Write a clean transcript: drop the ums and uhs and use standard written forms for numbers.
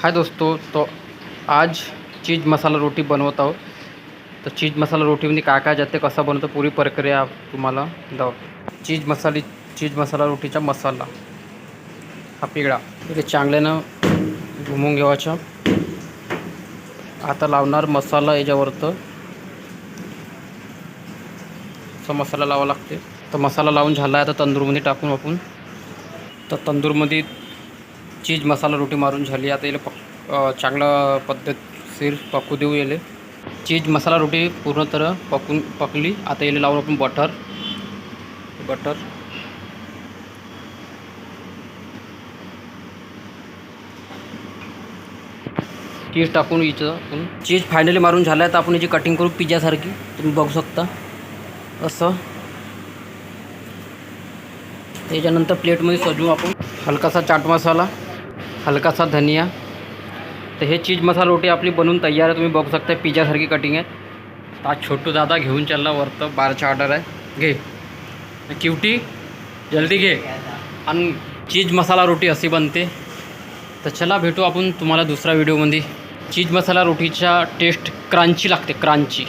हाय दोस्तों, तो आज चीज मसाला रोटी बनवत आहोत. तर चीज मसाला रोटीमध्ये काय काय जाते, कसा बनवतो, पूरी प्रक्रिया तुम्हाला दाखवतो. चीज मसाला रोटीचा मसाला हा पिगळा इथे चांगल्यानं घुमून घ्यायचा. आता लावणार मसाला याच्यावरतं. असा मसाला लावा लागते. तर मसाला लावून झाला आहे. आता तंदूरमध्ये टाकून आपण तर तंदूरमध्ये चीज मसाला रोटी मारून झाली. आता याला चांगला पद्धतशीर पकू देऊ. येले चीज मसाला रोटी पूर्ण तरह पकली. आता याला लावून आपण बटर चीज टाकून इथं आपण चीज फायनली मारून झालं आहे. तर आपण याची कटिंग करू पिझ्झासारखी. तुम्ही बघू शकता असं. त्याच्यानंतर प्लेटमध्ये सजवू आपण हलकासा चाट मसाला, हलकासा धनिया. तर हे चीज मसाला रोटी आपली बनवून तयार आहे. तुम्ही बघू शकता पिझ्झासारखी कटिंग आहे. तर आज छोटू दादा घेऊन चालला वरतं. बारचा ऑर्डर आहे. घे क्यूटी, जल्दी घे. आणि चीज मसाला रोटी अशी बनते. तर चला भेटू आपण तुम्हाला दुसऱ्या व्हिडिओमध्ये. चीज मसाला रोटीचा टेस्ट क्रंची लागते, क्रंची.